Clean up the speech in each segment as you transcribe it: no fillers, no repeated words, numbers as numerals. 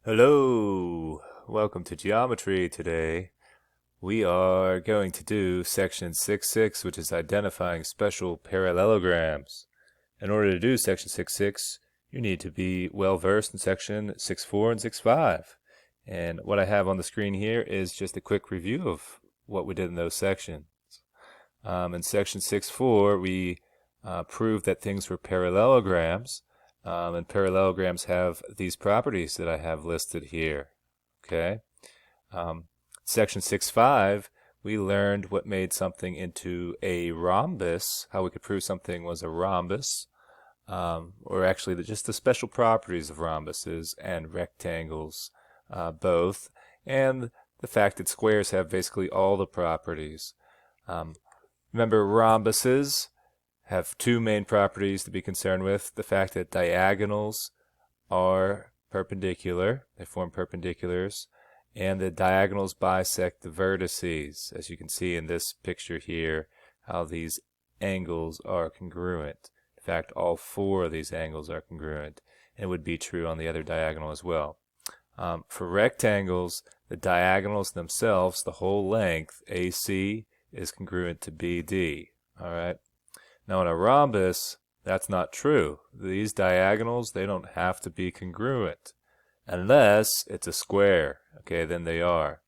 Hello, welcome to geometry. Today we are going to do section 6.6, which is identifying special parallelograms. In order to do section 6.6, you need to be well versed in section 6.4 and 6.5. And what I have on the screen here is just a quick review of what we did in those sections. In section 6.4, we proved that things were parallelograms. And parallelograms have these properties that I have listed here. Okay. Section 6.5, we learned what made something into a rhombus, how we could prove something was a rhombus, or actually just the special properties of rhombuses and rectangles, both, and the fact that squares have basically all the properties. Remember, rhombuses have two main properties to be concerned with. The fact that diagonals are perpendicular, they form perpendiculars, and the diagonals bisect the vertices, as you can see in this picture here, how these angles are congruent. In fact, all four of these angles are congruent, and it would be true on the other diagonal as well. For rectangles, the diagonals themselves, the whole length, AC, is congruent to BD. All right. Now in a rhombus, that's not true. These diagonals, they don't have to be congruent unless it's a square. Okay, then they are.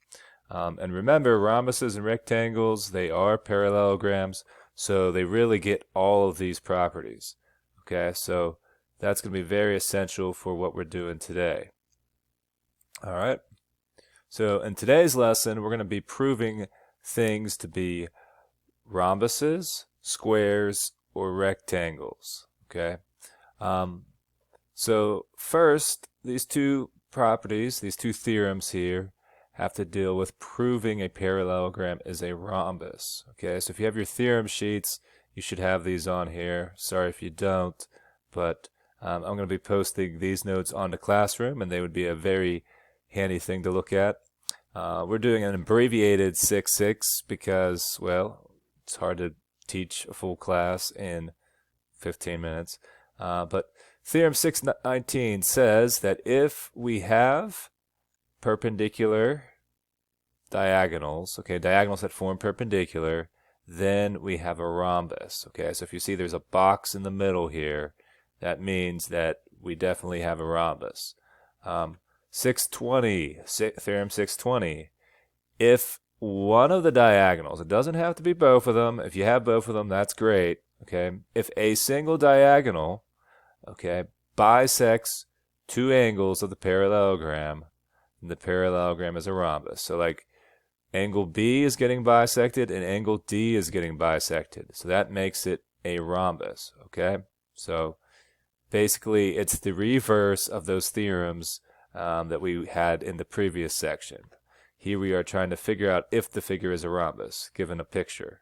And remember, rhombuses and rectangles, they are parallelograms, so they really get all of these properties. Okay, so that's going to be very essential for what we're doing today. All right. So in today's lesson, we're going to be proving things to be rhombuses, squares, or rectangles. Okay. So first, these two properties, these two theorems here, have to deal with proving a parallelogram is a rhombus. Okay. So if you have your theorem sheets, you should have these on here. Sorry if you don't, but I'm going to be posting these notes onto Classroom, and they would be a very handy thing to look at. We're doing an abbreviated 6.6 because, well, it's hard to teach a full class in 15 minutes. But Theorem 6.19 says that if we have perpendicular diagonals, okay, diagonals that form perpendicular, then we have a rhombus. Okay, so if you see there's a box in the middle here, that means that we definitely have a rhombus. 620, Theorem 620, if one of the diagonals, it doesn't have to be both of them. If you have both of them, that's great. Okay. If a single diagonal, okay, bisects two angles of the parallelogram, then the parallelogram is a rhombus. So like angle B is getting bisected and angle D is getting bisected. So that makes it a rhombus. Okay. So basically it's the reverse of those theorems that we had in the previous section. Here we are trying to figure out if the figure is a rhombus, given a picture.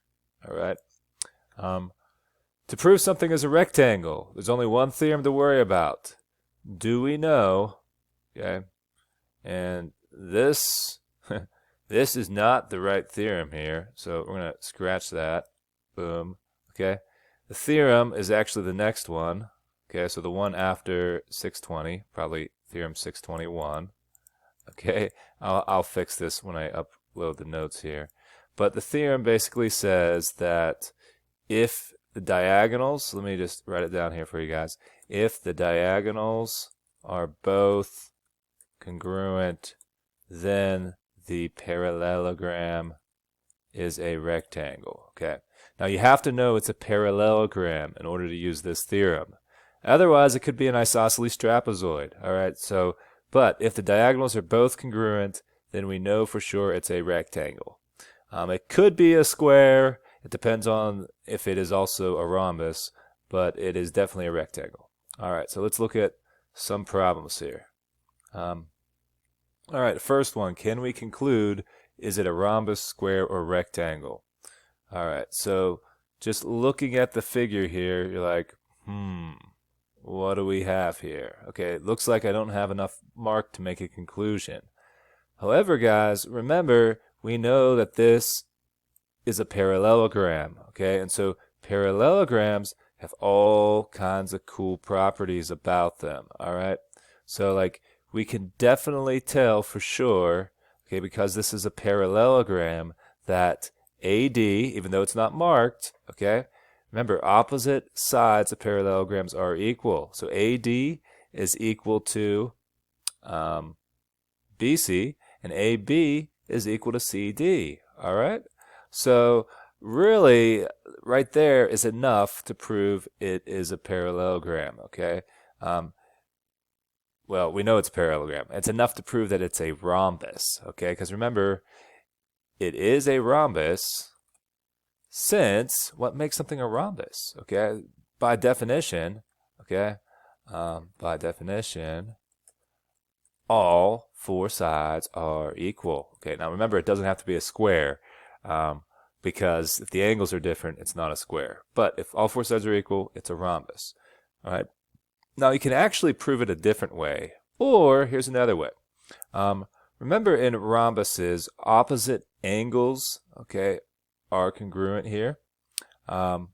All right. To prove something is a rectangle, there's only one theorem to worry about. Do we know? Okay. And this, this is not the right theorem here, so we're going to scratch that. Boom. Okay. The theorem is actually the next one. Okay, so the one after 620, probably theorem 621. Okay, I'll fix this when I upload the notes here. But the theorem basically says that if the diagonals, let me just write it down here for you guys. If the diagonals are both congruent, then the parallelogram is a rectangle. Okay, now you have to know it's a parallelogram in order to use this theorem. Otherwise, it could be an isosceles trapezoid. All right, so but if the diagonals are both congruent, then we know for sure it's a rectangle. It could be a square. It depends on if it is also a rhombus, but it is definitely a rectangle. All right, so let's look at some problems here. All right, the first one, can we conclude, is it a rhombus, square, or rectangle? All right, so just looking at the figure here, you're like, what do we have here? Okay, it looks like I don't have enough mark to make a conclusion. However, guys, remember, we know that this is a parallelogram, okay? And so parallelograms have all kinds of cool properties about them, all right? So like we can definitely tell for sure, okay, because this is a parallelogram, that AD, even though it's not marked, okay, remember opposite sides of parallelograms are equal. So AD is equal to BC, and AB is equal to CD. All right? So really, right there is enough to prove it is a parallelogram, okay? Well, we know it's a parallelogram. It's enough to prove that it's a rhombus, okay? Because remember, it is a rhombus since what makes something a rhombus, okay? By definition, okay? By definition, all four sides are equal. Okay, now remember, it doesn't have to be a square, because if the angles are different, it's not a square. But if all four sides are equal, it's a rhombus. All right. Now you can actually prove it a different way, or here's another way. Remember, in rhombuses, opposite angles, okay, are congruent here. Well,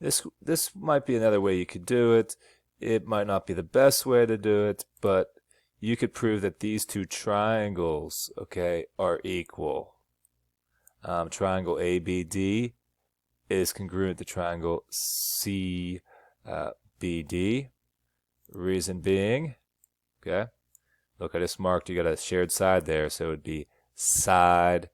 this might be another way you could do it. It might not be the best way to do it, but you could prove that these two triangles, okay, are equal. Triangle ABD is congruent to triangle CBD. Reason being, okay, look, I just marked, you got a shared side there, so it would be side,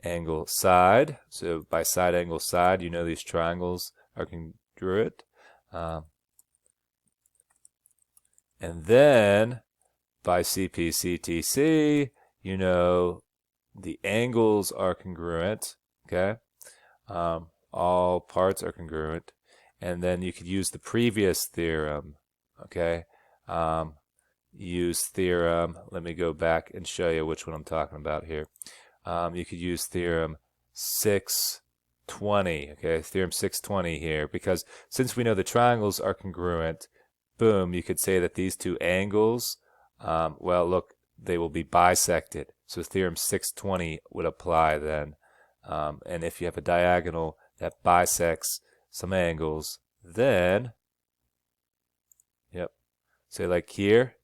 angle, side. So by side, angle, side, you know these triangles are congruent. And then by CP, you know the angles are congruent, okay? All parts are congruent. And then you could use the previous theorem, okay? Use theorem, let me go back and show you which one I'm talking about here. You could use theorem 620, okay? Theorem 620 here, because since we know the triangles are congruent, boom, you could say that these two angles, well, look, they will be bisected. So theorem 620 would apply then. And if you have a diagonal that bisects some angles, then, yep, say like here,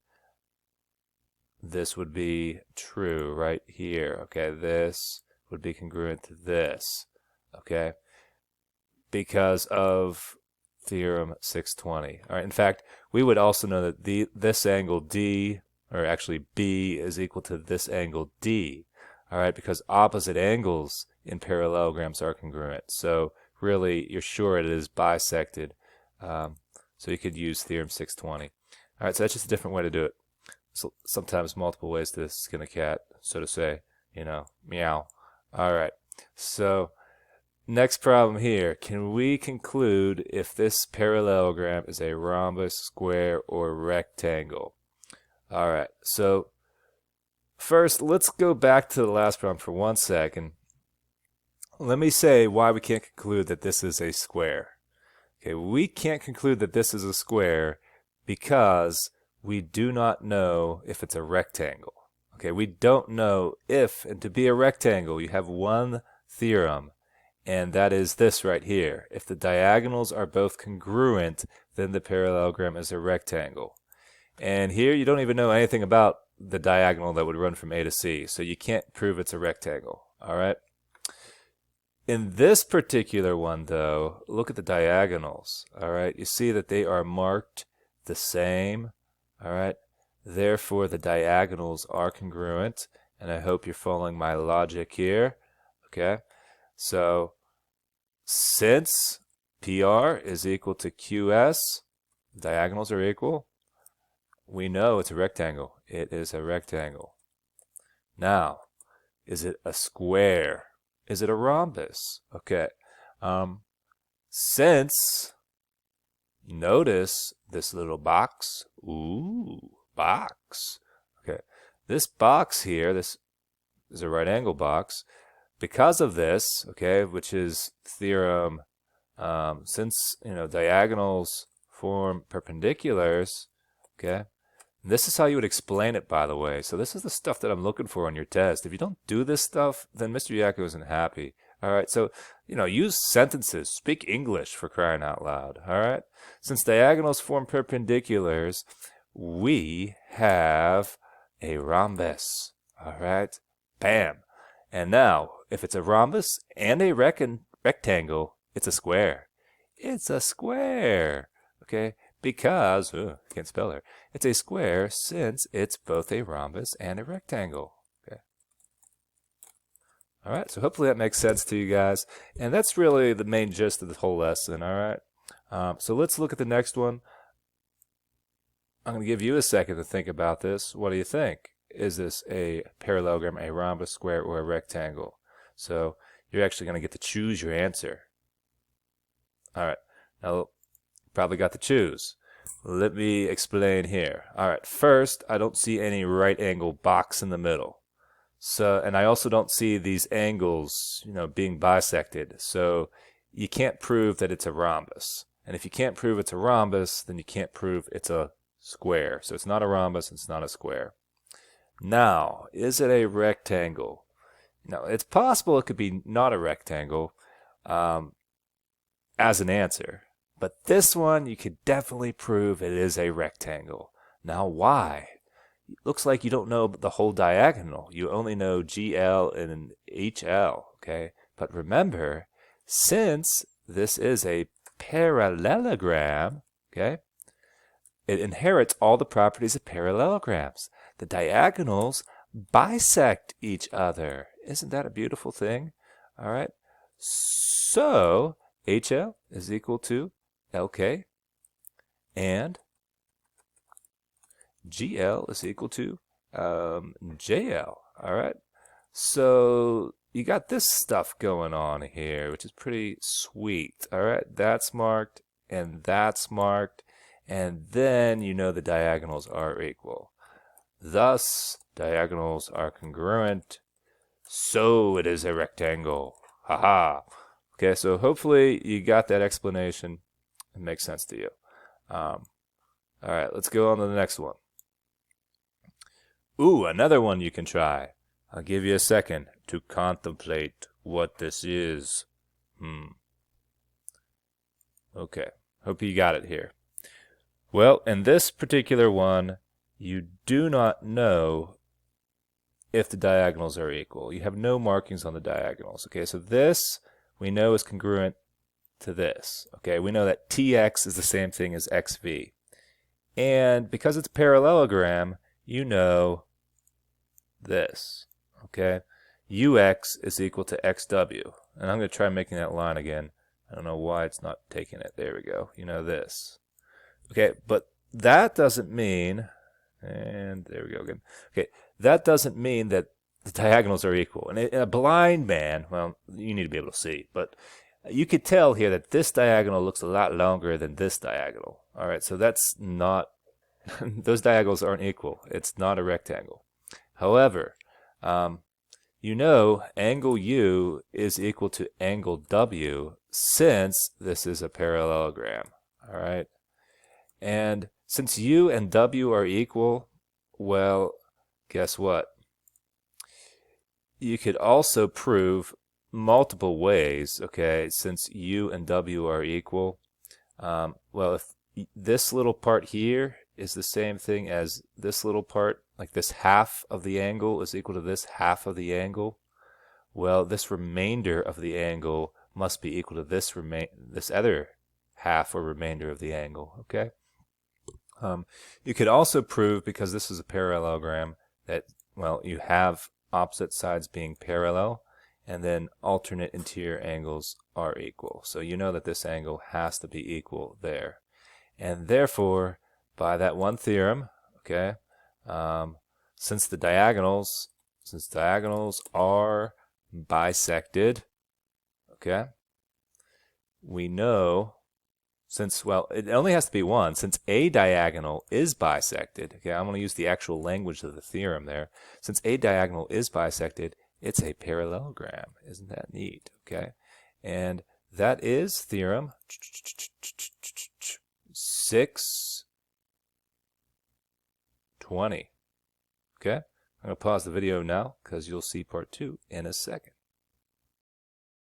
this would be true right here, okay? This would be congruent to this, okay? Because of theorem 620. All right, in fact, we would also know that this angle D, or actually B, is equal to this angle D, all right, because opposite angles in parallelograms are congruent. So really, you're sure it is bisected. So you could use theorem 620. All right, so that's just a different way to do it. So sometimes multiple ways to skin a cat, so to say, you know, meow. All right, so next problem here. Can we conclude if this parallelogram is a rhombus, square, or rectangle? All right, so first, let's go back to the last problem for 1 second. Let me say why we can't conclude that this is a square. Okay, we can't conclude that this is a square because we do not know if it's a rectangle. Okay, we don't know if, and to be a rectangle, you have one theorem, and that is this right here. If the diagonals are both congruent, then the parallelogram is a rectangle. And here you don't even know anything about the diagonal that would run from A to C, so you can't prove it's a rectangle, all right? In this particular one, though, look at the diagonals, all right? You see that they are marked the same, all right? Therefore, the diagonals are congruent, and I hope you're following my logic here, okay? So, since PR is equal to QS, diagonals are equal, we know it's a rectangle. It is a rectangle. Now, is it a square? Is it a rhombus? Okay. Since, notice this little box. Ooh, box. Okay. This box here, this is a right angle box. Because of this, okay, which is theorem, since, you know, diagonals form perpendiculars, okay, this is how you would explain it, by the way. So this is the stuff that I'm looking for on your test. If you don't do this stuff, then Mr. Yakko isn't happy. All right, so, use sentences, speak English for crying out loud. All right, since diagonals form perpendiculars, we have a rhombus. All right, bam. And now, if it's a rhombus and a rectangle, it's a square. It's a square. Okay, because, can't spell there. It's a square since it's both a rhombus and a rectangle. Okay. All right, so hopefully that makes sense to you guys. And that's really the main gist of the whole lesson, all right? So let's look at the next one. I'm going to give you a second to think about this. What do you think? Is this a parallelogram, a rhombus, square, or a rectangle? So you're actually going to get to choose your answer. All right, now probably got to choose. Let me explain here. All right, first, I don't see any right angle box in the middle. So, and I also don't see these angles, being bisected. So you can't prove that it's a rhombus. And if you can't prove it's a rhombus, then you can't prove it's a square. So it's not a rhombus, it's not a square. Now, is it a rectangle? Now, it's possible it could be not a rectangle as an answer. But this one, you could definitely prove it is a rectangle. Now, why? It looks like you don't know the whole diagonal. You only know GL and HL, okay? But remember, since this is a parallelogram, okay, it inherits all the properties of parallelograms. The diagonals bisect each other. Isn't that a beautiful thing? All right. So HL is equal to LK, and GL is equal to JL. All right. So you got this stuff going on here, which is pretty sweet. All right. That's marked, and that's marked. And then the diagonals are equal. Thus, diagonals are congruent. So it is a rectangle. Haha. Okay, so hopefully you got that explanation. It makes sense to you. All right, let's go on to the next one. Ooh, another one you can try. I'll give you a second to contemplate what this is. Okay, hope you got it here. Well, in this particular one, you do not know if the diagonals are equal. You have no markings on the diagonals. Okay, so this we know is congruent to this. Okay, we know that TX is the same thing as XV. And because it's a parallelogram, you know this. Okay, UX is equal to XW. And I'm going to try making that line again. I don't know why it's not taking it. There we go. You know this. Okay, but that doesn't mean, and there we go again. Okay, that doesn't mean that the diagonals are equal. And a blind man, well, you need to be able to see, but you could tell here that this diagonal looks a lot longer than this diagonal. All right, so that's not, those diagonals aren't equal. It's not a rectangle. However, angle U is equal to angle W since this is a parallelogram. All right. And since U and W are equal, well, guess what? You could also prove multiple ways, okay, since U and W are equal. Well, if this little part here is the same thing as this little part, like this half of the angle is equal to this half of the angle, well, this remainder of the angle must be equal to this other half or remainder of the angle, okay? You could also prove, because this is a parallelogram, that, well, you have opposite sides being parallel, and then alternate interior angles are equal. So you know that this angle has to be equal there. And therefore, by that one theorem, okay, since diagonals are bisected, okay, we know, since, well, it only has to be one, since a diagonal is bisected, okay, I'm going to use the actual language of the theorem there. Since a diagonal is bisected, it's a parallelogram. Isn't that neat? Okay, and that is theorem 620. Okay, I'm going to pause the video now because you'll see part 2 in a second.